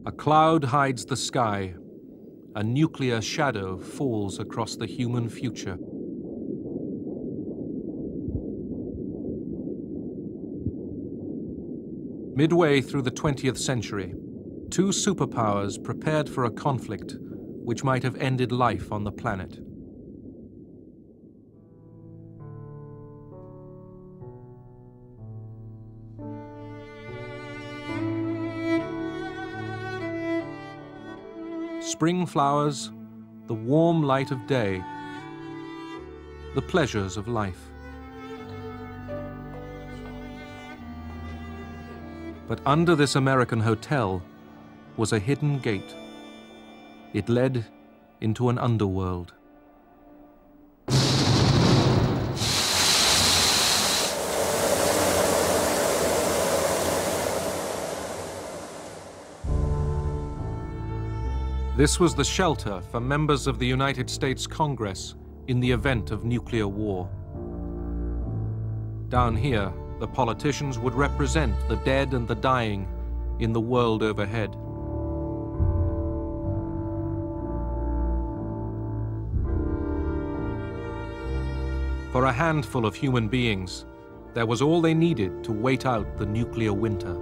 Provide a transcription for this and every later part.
A cloud hides the sky. A nuclear shadow falls across the human future. Midway through the 20th century, two superpowers prepared for a conflict which might have ended life on the planet. Spring flowers, the warm light of day, the pleasures of life. But under this American hotel was a hidden gate. It led into an underworld. This was the shelter for members of the United States Congress in the event of nuclear war. Down here, the politicians would represent the dead and the dying in the world overhead. For a handful of human beings, there was all they needed to wait out the nuclear winter.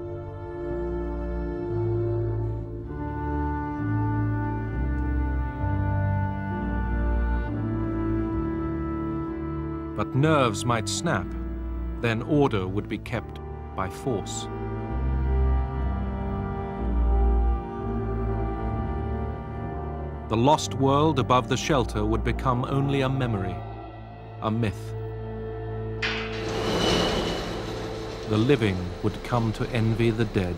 But nerves might snap, then order would be kept by force. The lost world above the shelter would become only a memory, a myth. The living would come to envy the dead.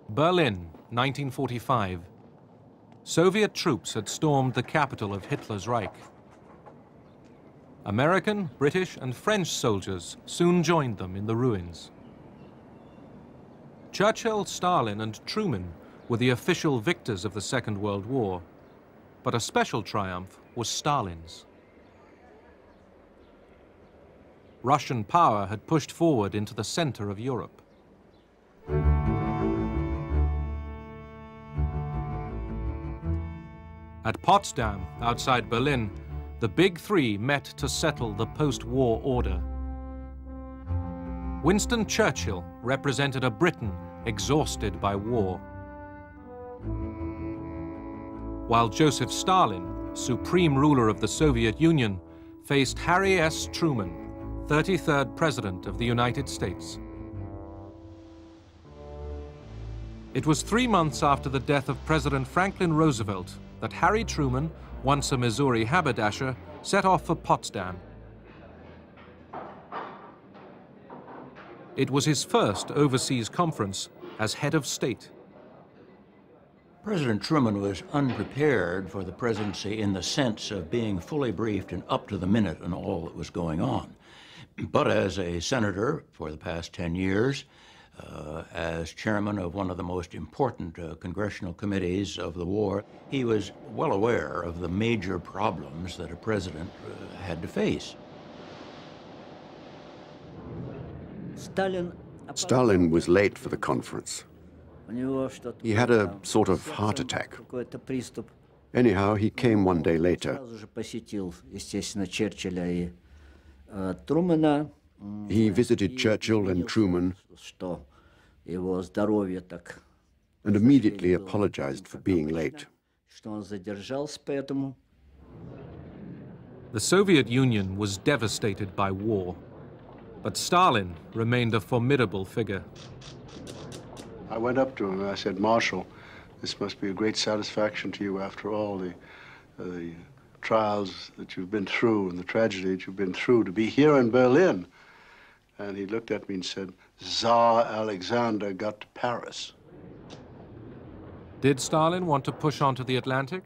Berlin, 1945. Soviet troops had stormed the capital of Hitler's Reich. American, British, and French soldiers soon joined them in the ruins. Churchill, Stalin, and Truman were the official victors of the Second World War, but a special triumph was Stalin's. Russian power had pushed forward into the center of Europe. At Potsdam, outside Berlin, the Big Three met to settle the post-war order. Winston Churchill represented a Britain exhausted by war, while Joseph Stalin, supreme ruler of the Soviet Union, faced Harry S. Truman, 33rd President of the United States. It was 3 months after the death of President Franklin Roosevelt that Harry Truman, once a Missouri haberdasher, set off for Potsdam. It was his first overseas conference as head of state. President Truman was unprepared for the presidency in the sense of being fully briefed and up to the minute on all that was going on. But as a senator for the past 10 years, as chairman of one of the most important congressional committees of the war, he was well aware of the major problems that a president had to face. Stalin was late for the conference. He had a sort of heart attack. Anyhow, he came one day later. He visited Churchill and Truman and immediately apologized for being late. The Soviet Union was devastated by war, but Stalin remained a formidable figure. I went up to him and I said, Marshal, this must be a great satisfaction to you after all the trials that you've been through and the tragedy that you've been through, to be here in Berlin. And he looked at me and said, Tsar Alexander got to Paris. Did Stalin want to push on to the Atlantic?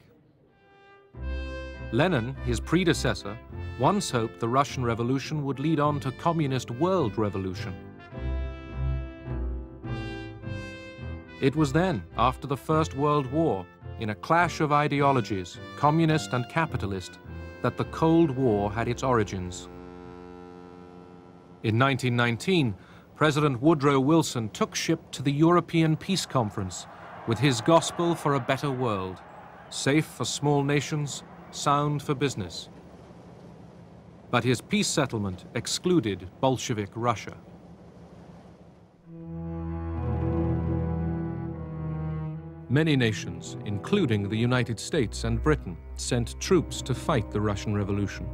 Lenin, his predecessor, once hoped the Russian Revolution would lead on to communist world revolution. It was then, after the First World War, in a clash of ideologies, communist and capitalist, that the Cold War had its origins. In 1919, President Woodrow Wilson took ship to the European Peace Conference with his gospel for a better world, safe for small nations, sound for business. But his peace settlement excluded Bolshevik Russia. Many nations, including the United States and Britain, sent troops to fight the Russian Revolution.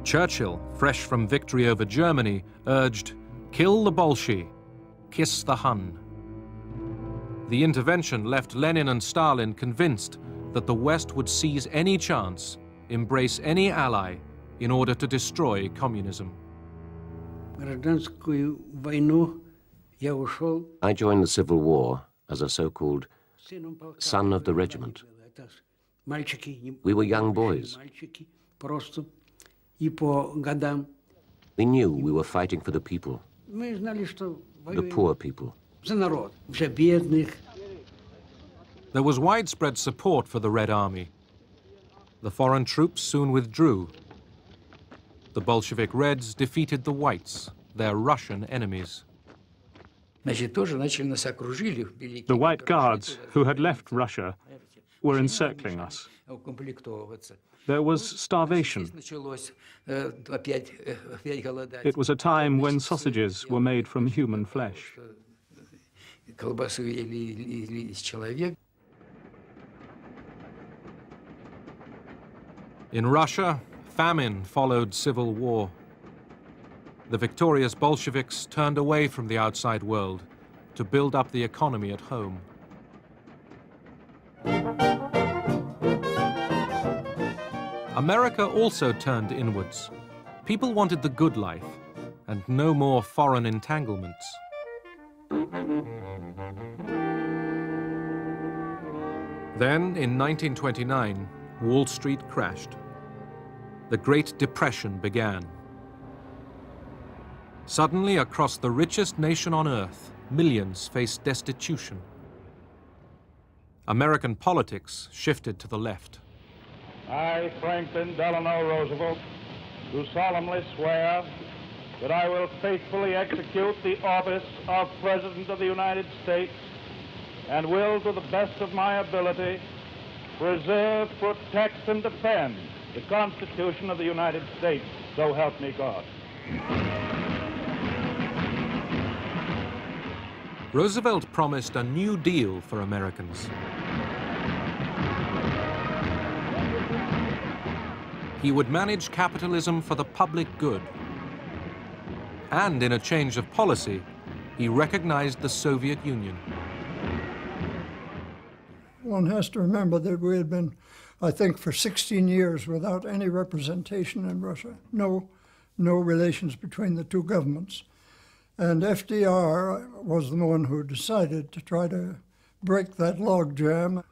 Churchill, fresh from victory over Germany, urged, "Kill the Bolshevik, kiss the Hun." The intervention left Lenin and Stalin convinced that the West would seize any chance, embrace any ally, in order to destroy communism. I joined the Civil War as a so-called son of the regiment. We were young boys. We knew we were fighting for the people, the poor people. There was widespread support for the Red Army. The foreign troops soon withdrew. The Bolshevik Reds defeated the Whites, their Russian enemies. The White Guards, who had left Russia, were encircling us. There was starvation. It was a time when sausages were made from human flesh. In Russia, famine followed civil war. The victorious Bolsheviks turned away from the outside world to build up the economy at home. America also turned inwards. People wanted the good life and no more foreign entanglements. Then, in 1929, Wall Street crashed. The Great Depression began. Suddenly, across the richest nation on earth, millions faced destitution. American politics shifted to the left. I, Franklin Delano Roosevelt, do solemnly swear that I will faithfully execute the office of President of the United States and will, to the best of my ability, preserve, protect, and defend the Constitution of the United States. So help me God. Roosevelt promised a New Deal for Americans. He would manage capitalism for the public good. And in a change of policy, he recognized the Soviet Union. One has to remember that we had been, I think, for 16 years without any representation in Russia. No relations between the two governments. And FDR was the one who decided to try to break that logjam.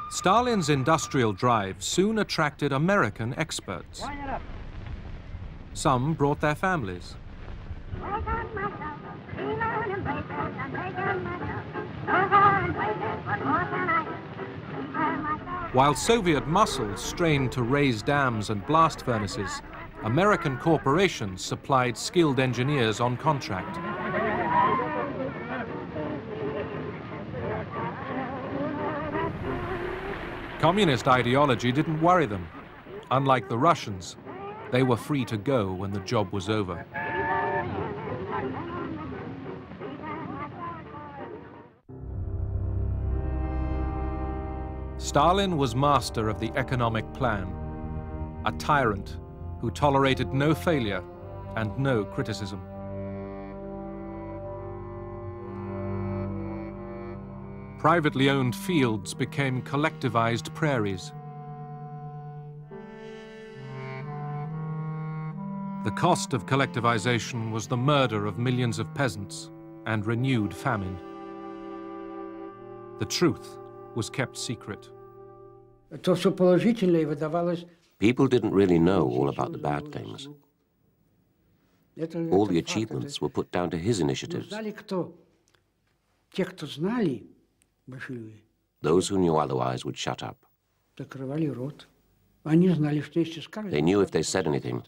Stalin's industrial drive soon attracted American experts. Some brought their families. While Soviet muscles strained to raise dams and blast furnaces, American corporations supplied skilled engineers on contract. Communist ideology didn't worry them. Unlike the Russians, they were free to go when the job was over. Stalin was master of the economic plan, a tyrant who tolerated no failure and no criticism. Privately owned fields became collectivized prairies. The cost of collectivization was the murder of millions of peasants and renewed famine. The truth was kept secret. People didn't really know all about the bad things. All the achievements were put down to his initiatives. Those who knew otherwise would shut up. They knew if they said anything,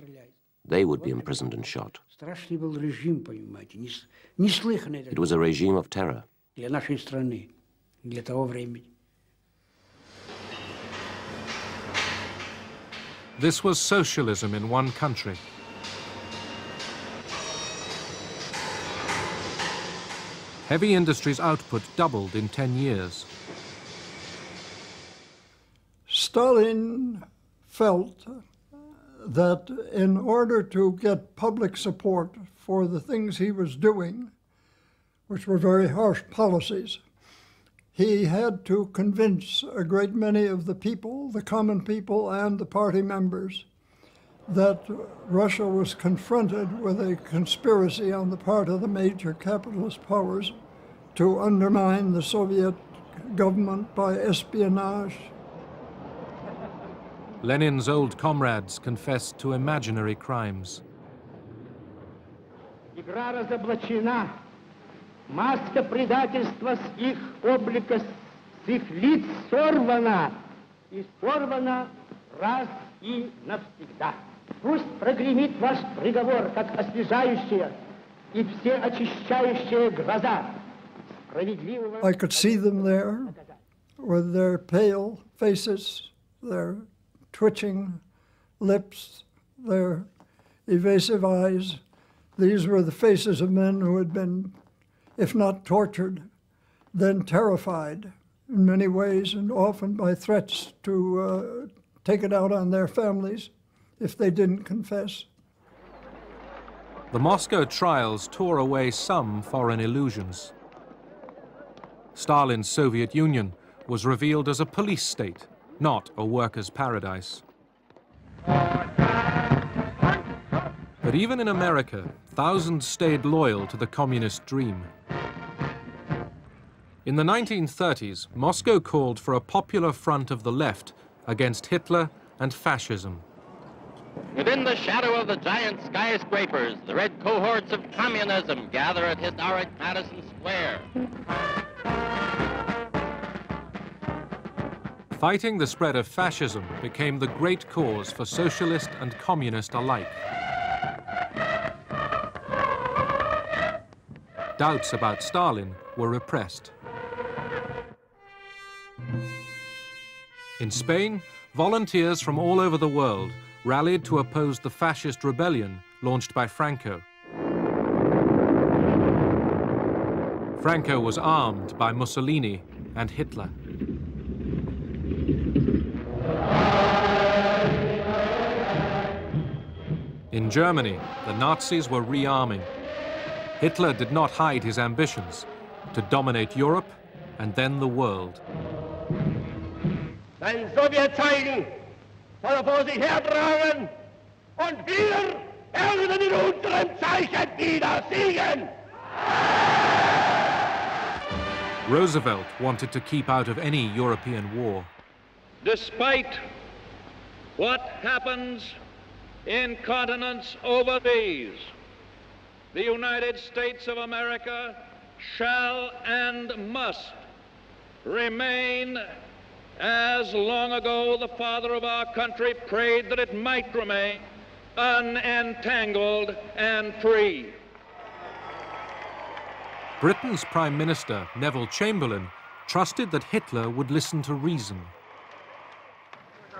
they would be imprisoned and shot. It was a regime of terror. This was socialism in one country. Heavy industry's output doubled in 10 years. Stalin felt that in order to get public support for the things he was doing, which were very harsh policies, he had to convince a great many of the people, the common people and the party members, that Russia was confronted with a conspiracy on the part of the major capitalist powers to undermine the Soviet government by espionage. Lenin's old comrades confessed to imaginary crimes. Игра разоблачена, маска предательства с их облика, с их лиц сорвана, и сорвана раз и навсегда. Пусть прогремит ваш приговор, как освежающая и всеочищающая гроза. I could see them there with their pale faces, their twitching lips, their evasive eyes. These were the faces of men who had been, if not tortured, then terrified in many ways, and often by threats to take it out on their families if they didn't confess. The Moscow trials tore away some foreign illusions. Stalin's Soviet Union was revealed as a police state, not a workers' paradise. But even in America, thousands stayed loyal to the communist dream. In the 1930s, Moscow called for a popular front of the left against Hitler and fascism. Within the shadow of the giant skyscrapers, the red cohorts of communism gather at historic Madison Square. Fighting the spread of fascism became the great cause for socialist and communist alike. Doubts about Stalin were repressed. In Spain, volunteers from all over the world rallied to oppose the fascist rebellion launched by Franco. Franco was armed by Mussolini and Hitler. In Germany, the Nazis were rearming. Hitler did not hide his ambitions to dominate Europe and then the world. Ein Sowjetzeichen soll vor sich hertragen und wir werden in unserem Zeichen wieder siegen! Roosevelt wanted to keep out of any European war. Despite what happens in continents overseas, the United States of America shall and must remain as long ago the father of our country prayed that it might remain, unentangled and free. Britain's Prime Minister, Neville Chamberlain, trusted that Hitler would listen to reason.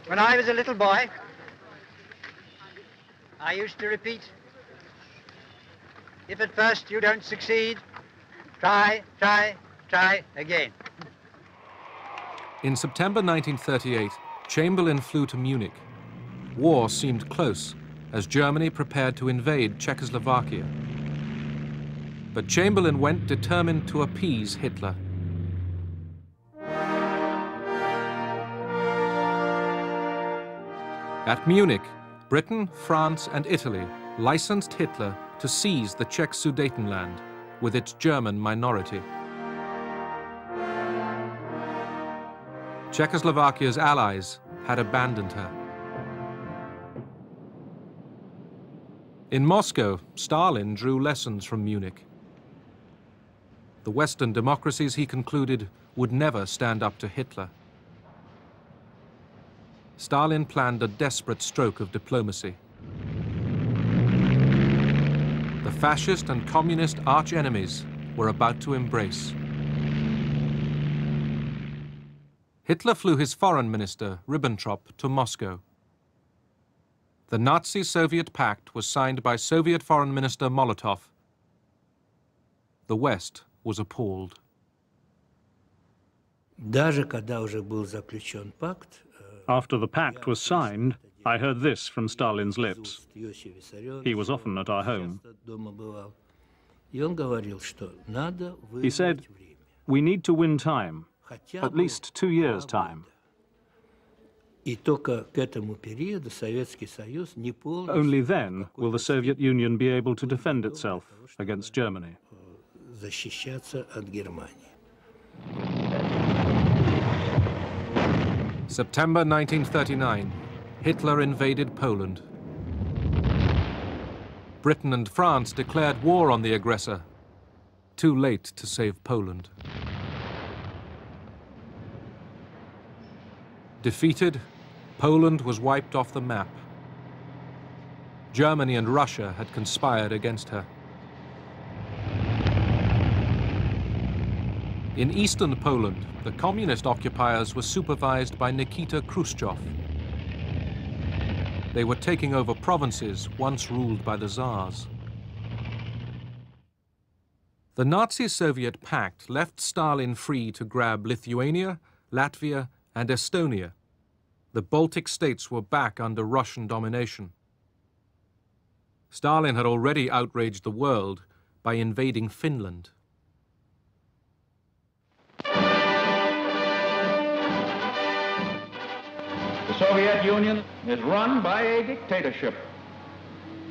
When I was a little boy, I used to repeat, if at first you don't succeed, try, try, try again. In September 1938, Chamberlain flew to Munich. War seemed close as Germany prepared to invade Czechoslovakia. But Chamberlain went determined to appease Hitler. At Munich, Britain, France, and Italy licensed Hitler to seize the Czech Sudetenland with its German minority. Czechoslovakia's allies had abandoned her. In Moscow, Stalin drew lessons from Munich. The Western democracies, he concluded, would never stand up to Hitler. Stalin planned a desperate stroke of diplomacy. The fascist and communist arch-enemies were about to embrace. Hitler flew his foreign minister, Ribbentrop, to Moscow. The Nazi-Soviet pact was signed by Soviet Foreign Minister Molotov. The West was appalled. After the pact was signed, I heard this from Stalin's lips. He was often at our home. He said, "We need to win time, at least 2 years' time." Only then will the Soviet Union be able to defend itself against Germany. September 1939, Hitler invaded Poland. Britain and France declared war on the aggressor. Too late to save Poland. Defeated, Poland was wiped off the map. Germany and Russia had conspired against her. In eastern Poland, the communist occupiers were supervised by Nikita Khrushchev. They were taking over provinces once ruled by the Tsars. The Nazi-Soviet pact left Stalin free to grab Lithuania, Latvia, and Estonia. The Baltic states were back under Russian domination. Stalin had already outraged the world by invading Finland. The Soviet Union is run by a dictatorship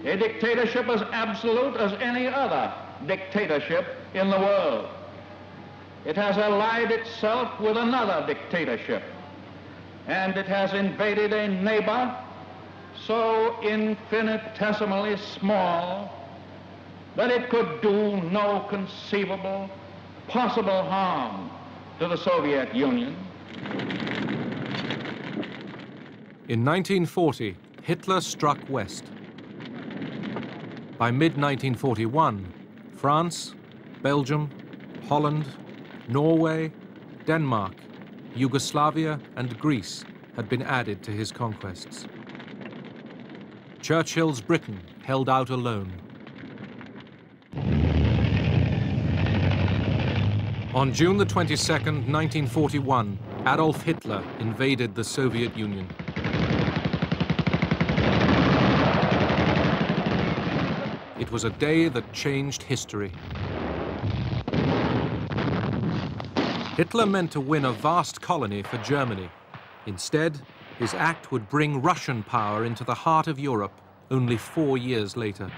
as absolute as any other dictatorship in the world. It has allied itself with another dictatorship, and it has invaded a neighbor so infinitesimally small that it could do no conceivable possible harm to the Soviet Union. In 1940, Hitler struck west. By mid-1941, France, Belgium, Holland, Norway, Denmark, Yugoslavia, and Greece had been added to his conquests. Churchill's Britain held out alone. On June the 22nd, 1941, Adolf Hitler invaded the Soviet Union. It was a day that changed history. Hitler meant to win a vast colony for Germany. Instead, his act would bring Russian power into the heart of Europe only 4 years later.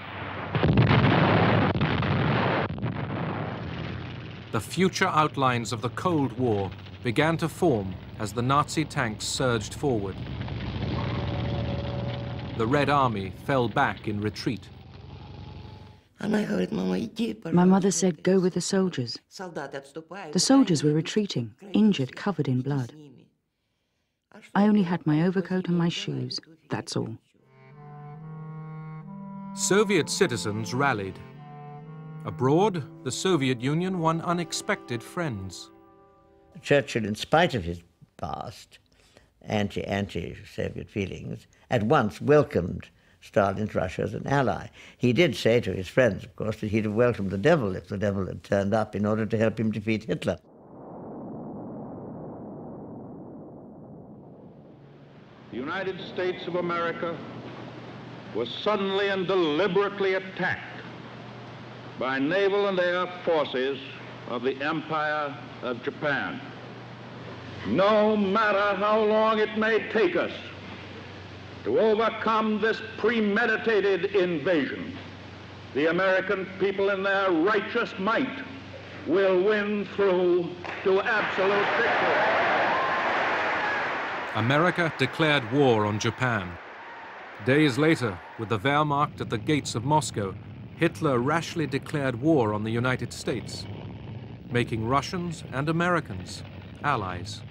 The future outlines of the Cold War began to form as the Nazi tanks surged forward. The Red Army fell back in retreat. My mother said, "Go with the soldiers." The soldiers were retreating, injured, covered in blood. I only had my overcoat and my shoes, that's all. Soviet citizens rallied. Abroad, the Soviet Union won unexpected friends. Churchill, in spite of his past anti-Soviet feelings, at once welcomed Stalin's Russia as an ally. He did say to his friends, of course, that he'd have welcomed the devil if the devil had turned up in order to help him defeat Hitler. United States of America was suddenly and deliberately attacked by naval and air forces of the Empire of Japan. No matter how long it may take us to overcome this premeditated invasion, the American people in their righteous might will win through to absolute victory. America declared war on Japan. Days later, with the Wehrmacht at the gates of Moscow, Hitler rashly declared war on the United States, making Russians and Americans allies.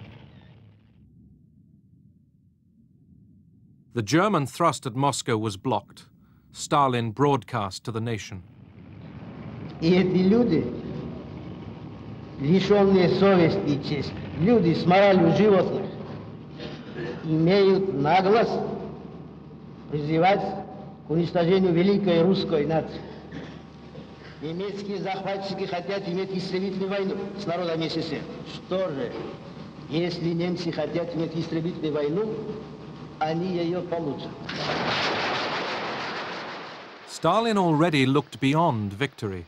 The German thrust at Moscow was blocked. Stalin broadcast to the nation. И эти люди, лишенные совести и чести, люди с моралью животных, имеют наглость призывать к уничтожению великой русской нации. Немецкие захватчики хотят иметь истребительную войну с народами СССР. Что же, если немцы хотят иметь истребительную войну, они ее получат. Stalin already looked beyond victory.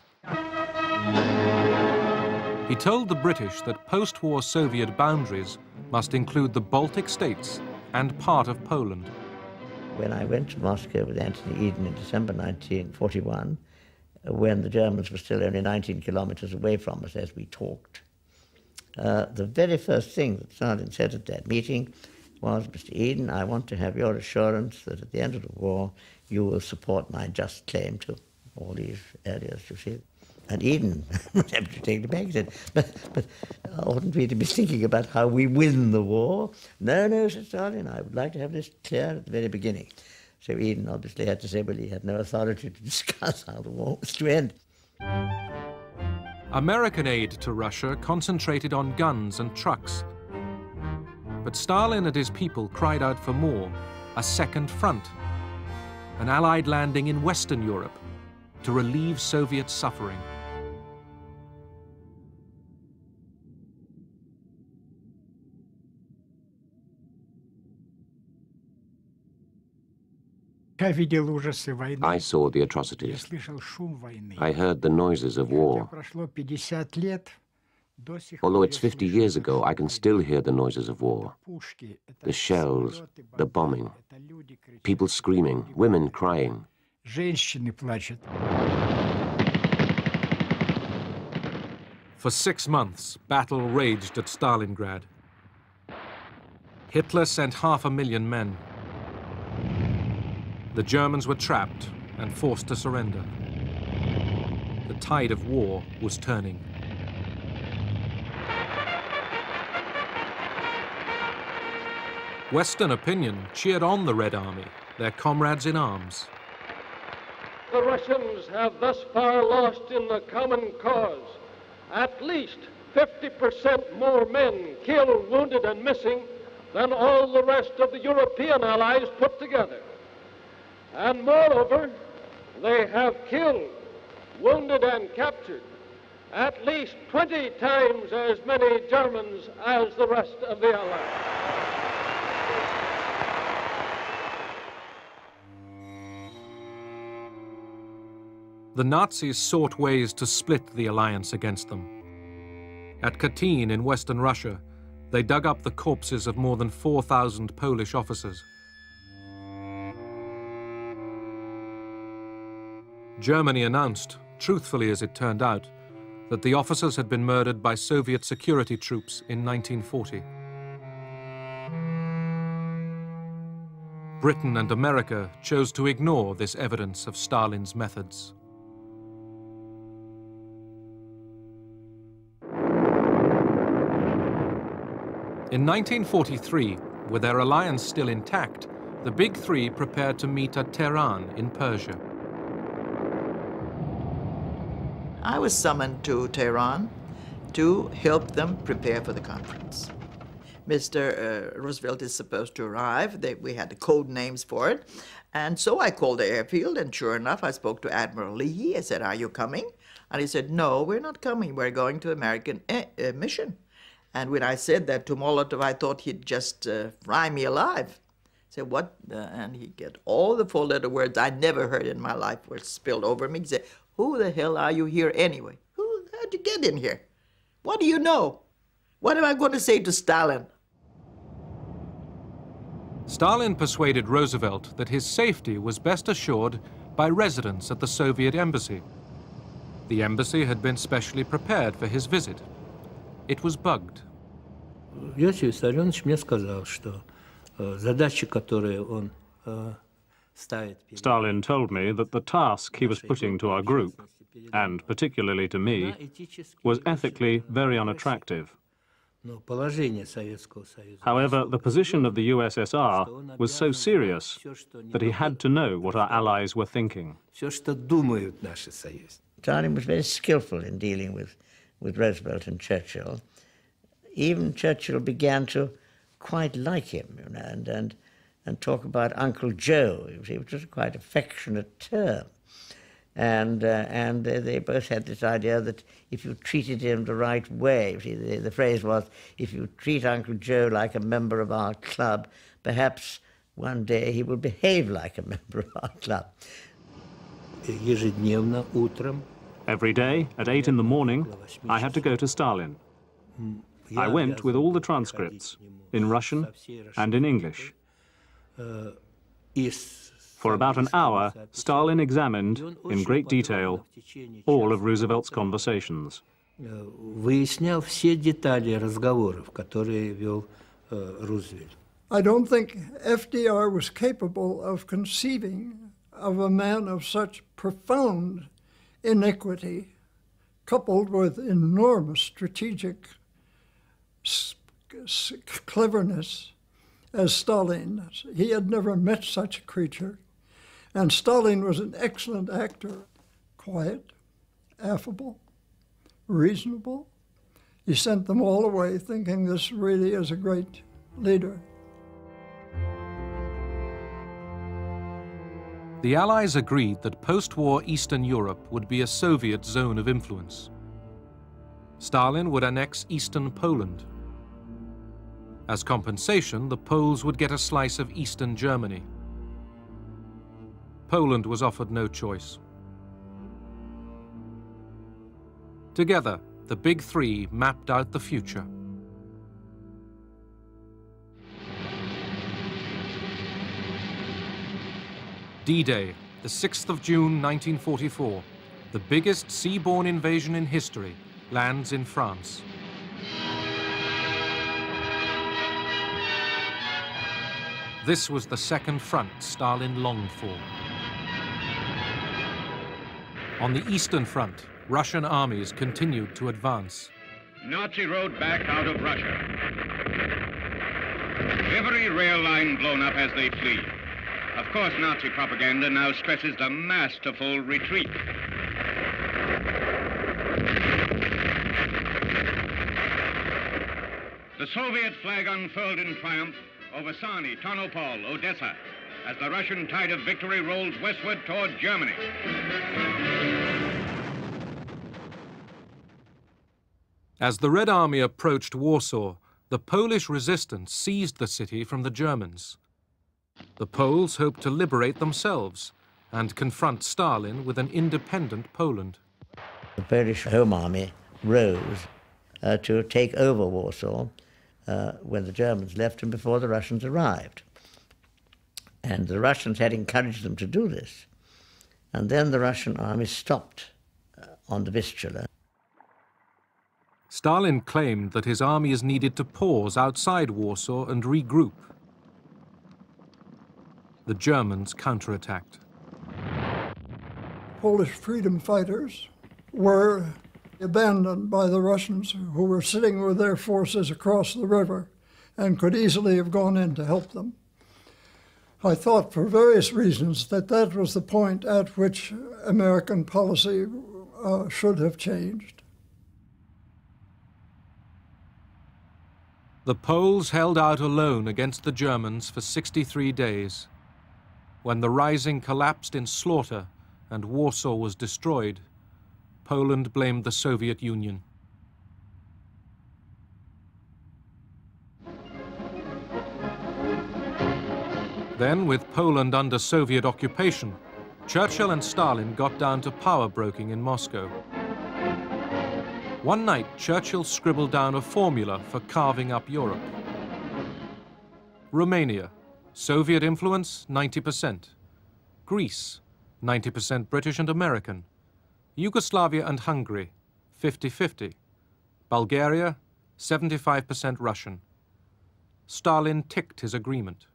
He told the British that post-war Soviet boundaries must include the Baltic states and part of Poland. When I went to Moscow with Anthony Eden in December 1941, when the Germans were still only 19 kilometers away from us as we talked, the very first thing that Stalin said at that meeting was, Mr. Eden, I want to have your assurance that at the end of the war you will support my just claim to all these areas, you see. And Eden was able to take it back. He said, but oughtn't we to be thinking about how we win the war? No, said Stalin, I would like to have this clear at the very beginning. So Eden obviously had to say, well, he had no authority to discuss how the war was to end. American aid to Russia concentrated on guns and trucks. But Stalin and his people cried out for more, a second front, an Allied landing in Western Europe to relieve Soviet suffering. I saw the atrocities. I heard the noises of war. Although it's 50 years ago, I can still hear the noises of war. The shells, the bombing, people screaming, women crying. For 6 months, battle raged at Stalingrad. Hitler sent 500,000 men. The Germans were trapped and forced to surrender. The tide of war was turning. Western opinion cheered on the Red Army, their comrades in arms. The Russians have thus far lost in the common cause at least 50% more men killed, wounded, and missing than all the rest of the European allies put together. And moreover, they have killed, wounded, and captured at least 20 times as many Germans as the rest of the allies. The Nazis sought ways to split the alliance against them. At Katyn in western Russia, they dug up the corpses of more than 4,000 Polish officers. Germany announced, truthfully as it turned out, that the officers had been murdered by Soviet security troops in 1940. Britain and America chose to ignore this evidence of Stalin's methods. In 1943, with their alliance still intact, the Big Three prepared to meet at Tehran in Persia. I was summoned to Tehran to help them prepare for the conference. Mr. Roosevelt is supposed to arrive. We had the code names for it. And so I called the airfield, and sure enough, I spoke to Admiral Leahy. I said, "Are you coming?" And he said, "No, we're not coming. We're going to American mission." And when I said that to Molotov, I thought he'd just fry me alive. Say what? And he'd get all the four-letter words I never heard in my life were spilled over me. He'd say, who the hell are you here anyway? How'd you get in here? What do you know? What am I going to say to Stalin? Stalin persuaded Roosevelt that his safety was best assured by residence at the Soviet embassy. The embassy had been specially prepared for his visit. It was bugged. Stalin told me that the task he was putting to our group, and particularly to me, was ethically very unattractive. However, the position of the USSR was so serious that he had to know what our allies were thinking. Stalin was very skillful in dealing with Roosevelt and Churchill. Even Churchill began to quite like him, you know, and talk about Uncle Joe, which was a quite affectionate term. And they both had this idea that if you treated him the right way, the phrase was, if you treat Uncle Joe like a member of our club, perhaps one day he will behave like a member of our club. Every day, at 8 in the morning, I had to go to Stalin. I went with all the transcripts, in Russian and in English. For about an hour, Stalin examined, in great detail, all of Roosevelt's conversations. I don't think FDR was capable of conceiving of a man of such profound iniquity, coupled with enormous strategic cleverness, as Stalin. He had never met such a creature. And Stalin was an excellent actor, quiet, affable, reasonable. He sent them all away thinking this really is a great leader. The Allies agreed that post-war Eastern Europe would be a Soviet zone of influence. Stalin would annex Eastern Poland. As compensation, the Poles would get a slice of Eastern Germany. Poland was offered no choice. Together, the Big Three mapped out the future. D-Day, the 6th of June, 1944, the biggest seaborne invasion in history, lands in France. This was the second front Stalin longed for. On the Eastern Front, Russian armies continued to advance. Nazi road back out of Russia. Every rail line blown up as they flee. Of course, Nazi propaganda now stresses the masterful retreat. The Soviet flag unfurled in triumph over Sani, Tarnopol, Odessa, as the Russian tide of victory rolls westward toward Germany. As the Red Army approached Warsaw, the Polish resistance seized the city from the Germans. The Poles hoped to liberate themselves and confront Stalin with an independent Poland. The Polish Home Army rose to take over Warsaw when the Germans left and before the Russians arrived. And the Russians had encouraged them to do this. And then the Russian army stopped on the Vistula. Stalin claimed that his armies needed to pause outside Warsaw and regroup. The Germans counterattacked. Polish freedom fighters were abandoned by the Russians, who were sitting with their forces across the river and could easily have gone in to help them. I thought for various reasons that that was the point at which American policy should have changed. The Poles held out alone against the Germans for 63 days. When the Rising collapsed in slaughter and Warsaw was destroyed, Poland blamed the Soviet Union. Then, with Poland under Soviet occupation, Churchill and Stalin got down to power broking in Moscow. One night, Churchill scribbled down a formula for carving up Europe. Romania, Soviet influence, 90%. Greece, 90% British and American. Yugoslavia and Hungary, 50-50. Bulgaria, 75% Russian. Stalin ticked his agreement.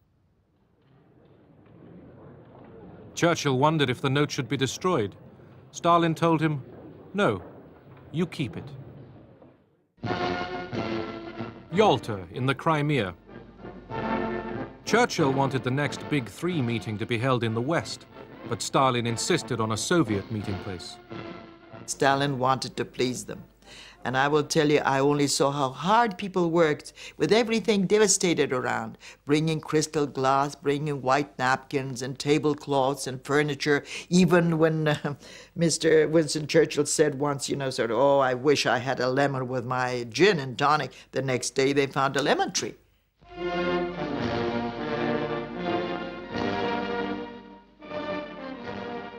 Churchill wondered if the note should be destroyed. Stalin told him, "No, you keep it." Yalta in the Crimea. Churchill wanted the next Big Three meeting to be held in the West, but Stalin insisted on a Soviet meeting place. Stalin wanted to please them. And I will tell you, I only saw how hard people worked with everything devastated around, bringing crystal glass, bringing white napkins and tablecloths and furniture. Even when Mr. Winston Churchill said once, you know, sort of, "Oh, I wish I had a lemon with my gin and tonic," the next day they found a lemon tree.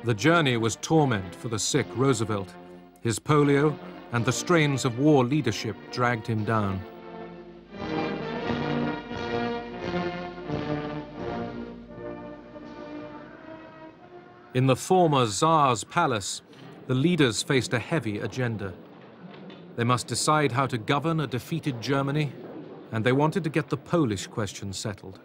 The journey was torment for the sick Roosevelt. His polio and the strains of war leadership dragged him down. In the former Tsar's palace, the leaders faced a heavy agenda. They must decide how to govern a defeated Germany, and they wanted to get the Polish question settled.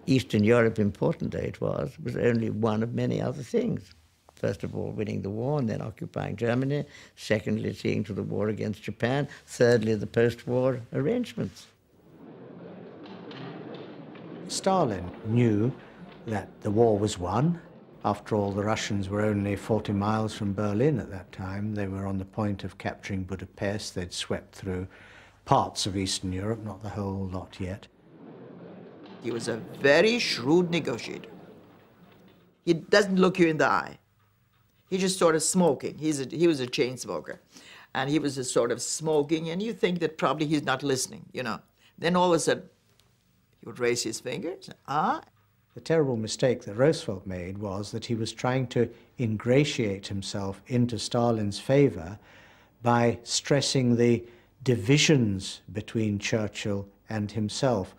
Eastern Europe, important though it was only one of many other things. First of all, winning the war and then occupying Germany. Secondly, seeing to the war against Japan. Thirdly, the post-war arrangements. Stalin knew that the war was won. After all, the Russians were only 40 miles from Berlin at that time. They were on the point of capturing Budapest. They'd swept through parts of Eastern Europe, not the whole lot yet. He was a very shrewd negotiator. He doesn't look you in the eye. He's just sort of smoking. He was a chain smoker. And he was just sort of smoking, and you think that probably he's not listening, you know. Then all of a sudden, he would raise his fingers. The terrible mistake that Roosevelt made was that he was trying to ingratiate himself into Stalin's favor by stressing the divisions between Churchill and himself.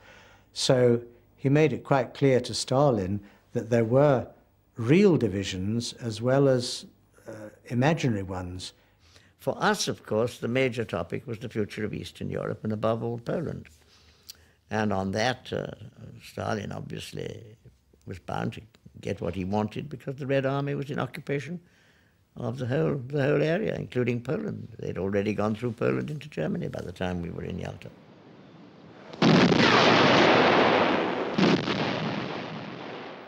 So he made it quite clear to Stalin that there were real divisions as well as imaginary ones. For us, of course, the major topic was the future of Eastern Europe and above all Poland. And on that, Stalin obviously was bound to get what he wanted because the Red Army was in occupation of the whole area, including Poland. They'd already gone through Poland into Germany by the time we were in Yalta.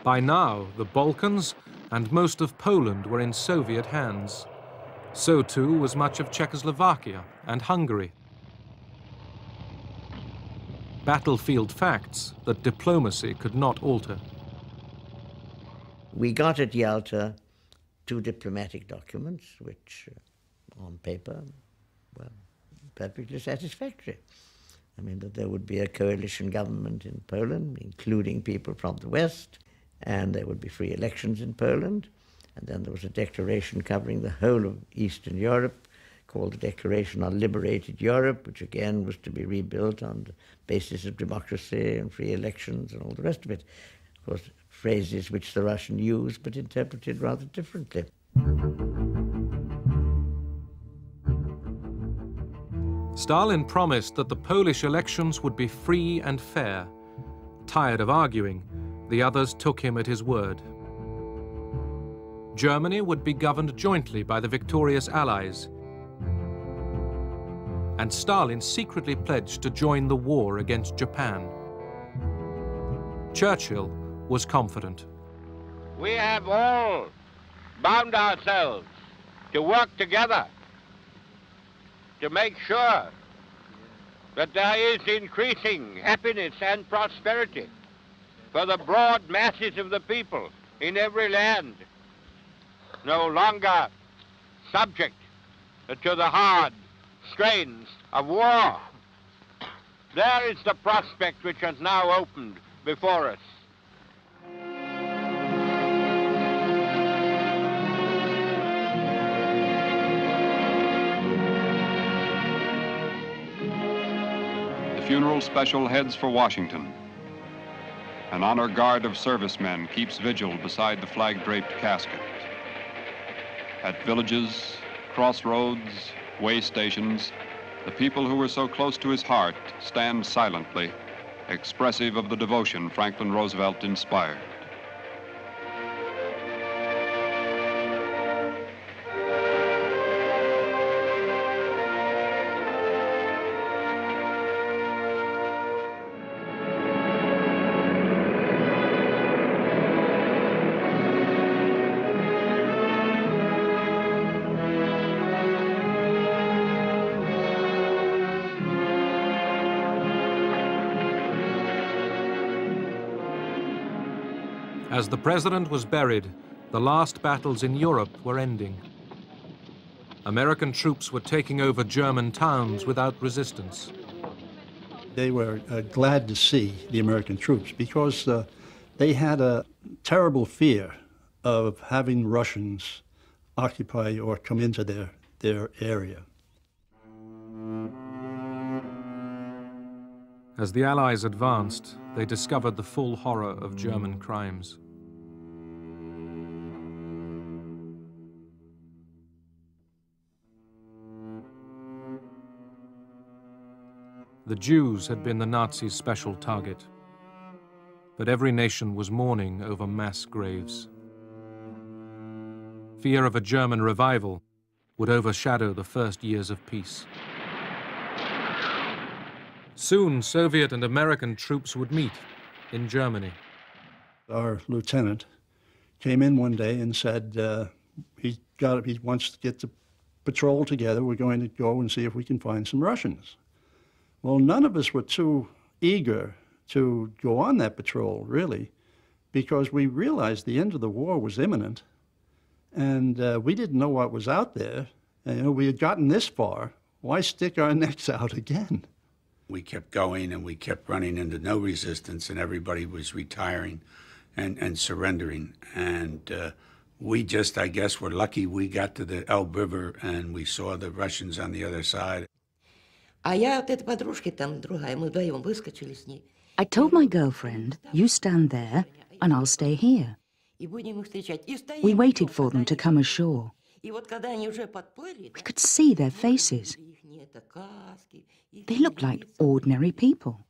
By now, the Balkans and most of Poland were in Soviet hands. So too was much of Czechoslovakia and Hungary. Battlefield facts that diplomacy could not alter. We got at Yalta 2 diplomatic documents, which on paper were perfectly satisfactory. I mean, that there would be a coalition government in Poland, including people from the West, and there would be free elections in Poland. And then there was a declaration covering the whole of Eastern Europe called the Declaration on Liberated Europe, which again was to be rebuilt on the basis of democracy and free elections and all the rest of it. Of course, phrases which the Russian used but interpreted rather differently. Stalin promised that the Polish elections would be free and fair. Tired of arguing, the others took him at his word. Germany would be governed jointly by the victorious Allies, and Stalin secretly pledged to join the war against Japan. Churchill was confident. We have all bound ourselves to work together to make sure that there is increasing happiness and prosperity for the broad masses of the people in every land, no longer subject to the hard strains of war. There is the prospect which has now opened before us. funeral special heads for Washington. An honor guard of servicemen keeps vigil beside the flag-draped casket. At villages, crossroads, way stations, the people who were so close to his heart stand silently, expressive of the devotion Franklin Roosevelt inspired. As the president was buried, the last battles in Europe were ending. American troops were taking over German towns without resistance. They were glad to see the American troops because they had a terrible fear of having Russians occupy or come into their area. As the Allies advanced, they discovered the full horror of German crimes. The Jews had been the Nazis' special target, but every nation was mourning over mass graves. Fear of a German revival would overshadow the first years of peace. Soon, Soviet and American troops would meet in Germany. Our lieutenant came in one day and said he wants to get the patrol together. We're going to go and see if we can find some Russians. Well, none of us were too eager to go on that patrol, really, because we realized the end of the war was imminent, and we didn't know what was out there. And, you know, we had gotten this far. Why stick our necks out again? We kept going, and we kept running into no resistance, and everybody was retiring and surrendering. And we just, I guess, were lucky we got to the Elbe River, and we saw the Russians on the other side. I told my girlfriend, you stand there, and I'll stay here. We waited for them to come ashore. We could see their faces. They looked like ordinary people.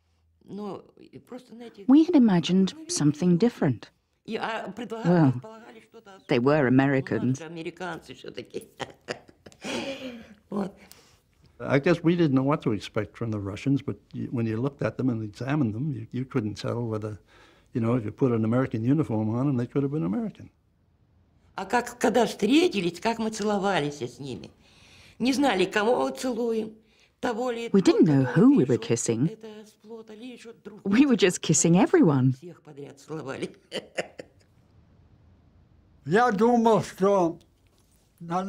We had imagined something different. Well, they were Americans. I guess we didn't know what to expect from the Russians, but when you looked at them and examined them, you couldn't tell whether, you know, if you put an American uniform on them, they could have been American. Когда встретились, как мы целовались с ними. Не знали, кого целуем. We didn't know who we were kissing. We were just kissing everyone.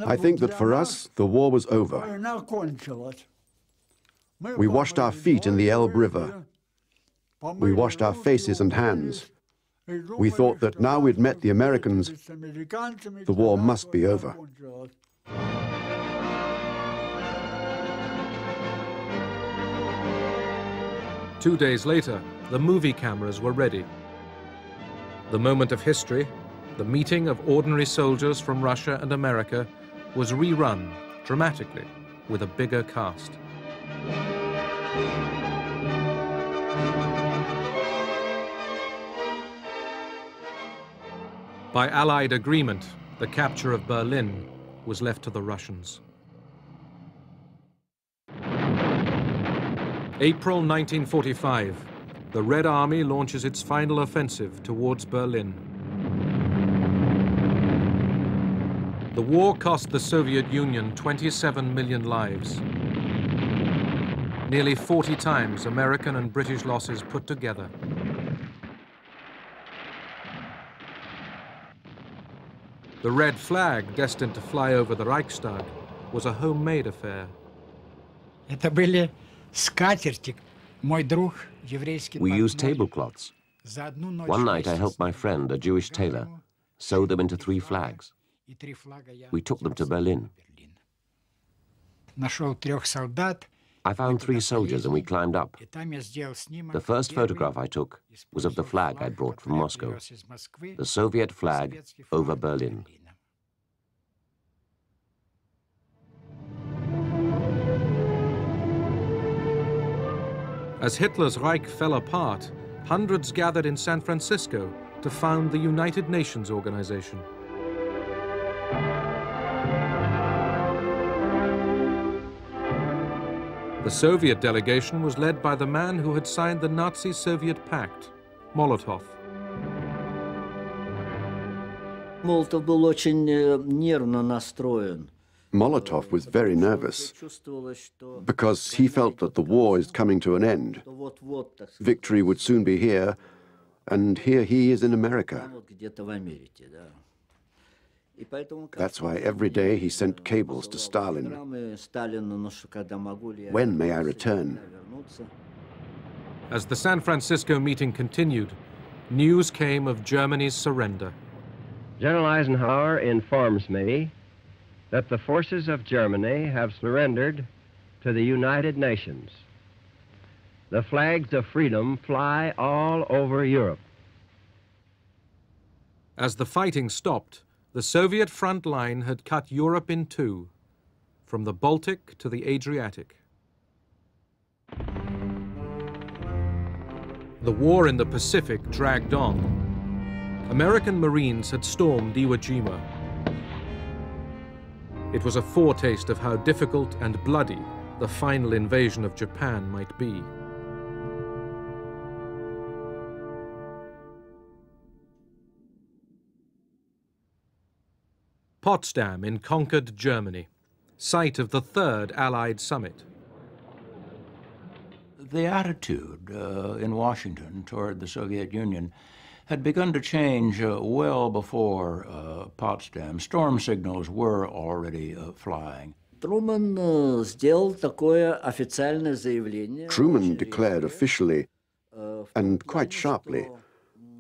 I think that for us, the war was over. We washed our feet in the Elbe River. We washed our faces and hands. We thought that now we'd met the Americans, the war must be over. Two days later, the movie cameras were ready. The moment of history, the meeting of ordinary soldiers from Russia and America, was rerun dramatically with a bigger cast. By Allied agreement, the capture of Berlin was left to the Russians. April 1945, the Red Army launches its final offensive towards Berlin. The war cost the Soviet Union 27 million lives, nearly 40 times American and British losses put together. The red flag, destined to fly over the Reichstag, was a homemade affair. We used tablecloths. One night I helped my friend, a Jewish tailor, sew them into 3 flags. We took them to Berlin. I found 3 soldiers and we climbed up. The first photograph I took was of the flag I brought from Moscow, the Soviet flag over Berlin. As Hitler's Reich fell apart, hundreds gathered in San Francisco to found the United Nations organization. The Soviet delegation was led by the man who had signed the Nazi-Soviet pact, Molotov. Молотов был очень нервно настроен. Molotov was very nervous because he felt that the war is coming to an end. Victory would soon be here, and here he is in America. That's why every day he sent cables to Stalin. When may I return? As the San Francisco meeting continued, news came of Germany's surrender. General Eisenhower informs me that the forces of Germany have surrendered to the United Nations. The flags of freedom fly all over Europe. As the fighting stopped, the Soviet front line had cut Europe in two, from the Baltic to the Adriatic. The war in the Pacific dragged on. American Marines had stormed Iwo Jima. It was a foretaste of how difficult and bloody the final invasion of Japan might be. Potsdam in conquered Germany, site of the third Allied summit. The attitude in Washington toward the Soviet Union had begun to change well before Potsdam. Storm signals were already flying. Truman declared officially and quite sharply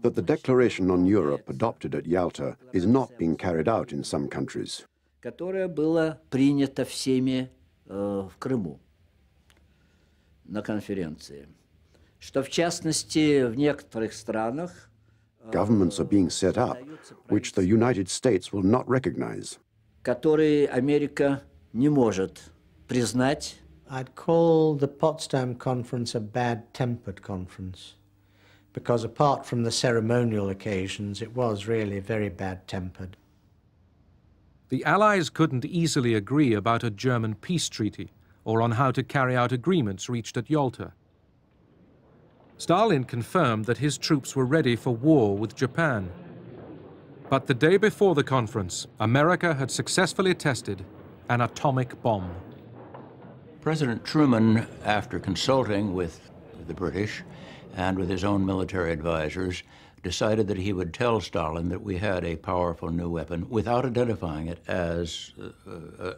that the declaration on Europe adopted at Yalta is not being carried out in some countries. Которое было принято всеми в Крыму на конференции, что в частности в некоторых странах Governments are being set up which the United States will not recognize. Которые Америка не может признать. I'd call the Potsdam Conference a bad-tempered conference, because apart from the ceremonial occasions, it was really very bad-tempered. The Allies couldn't easily agree about a German peace treaty or on how to carry out agreements reached at Yalta. Stalin confirmed that his troops were ready for war with Japan. But the day before the conference, America had successfully tested an atomic bomb. President Truman, after consulting with the British and with his own military advisors, decided that he would tell Stalin that we had a powerful new weapon without identifying it as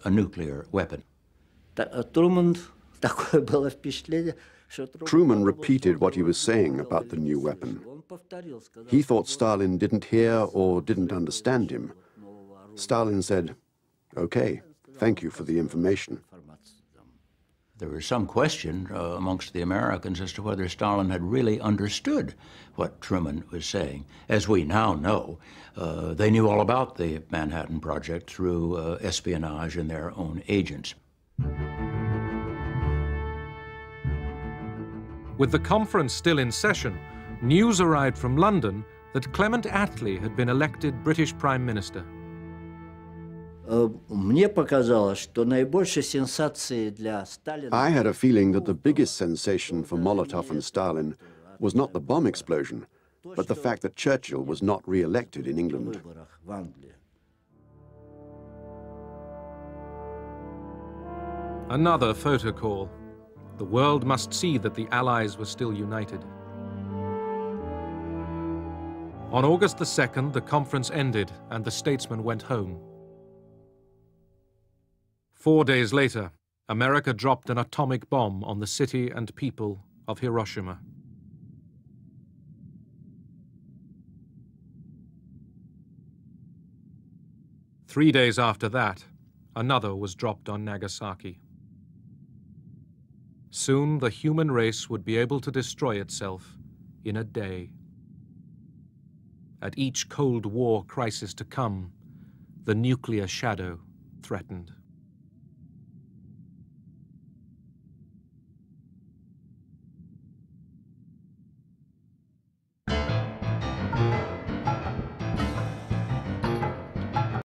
a nuclear weapon. Truman repeated what he was saying about the new weapon. He thought Stalin didn't hear or didn't understand him. Stalin said, "Okay, thank you for the information." There was some question amongst the Americans as to whether Stalin had really understood what Truman was saying. As we now know, they knew all about the Manhattan Project through espionage and their own agents. With the conference still in session, news arrived from London that Clement Attlee had been elected British Prime Minister. Мне показалось, что наибольшей сенсацией для Сталина... I had a feeling that the biggest sensation for Molotov and Stalin was not the bomb explosion, but the fact that Churchill was not re-elected in England. Another photo call. The world must see that the Allies were still united. On August the 2nd, the conference ended and the statesmen went home. 4 days later, America dropped an atomic bomb on the city and people of Hiroshima. Three days after that, another was dropped on Nagasaki. Soon the human race would be able to destroy itself in a day. At each Cold War crisis to come, the nuclear shadow threatened.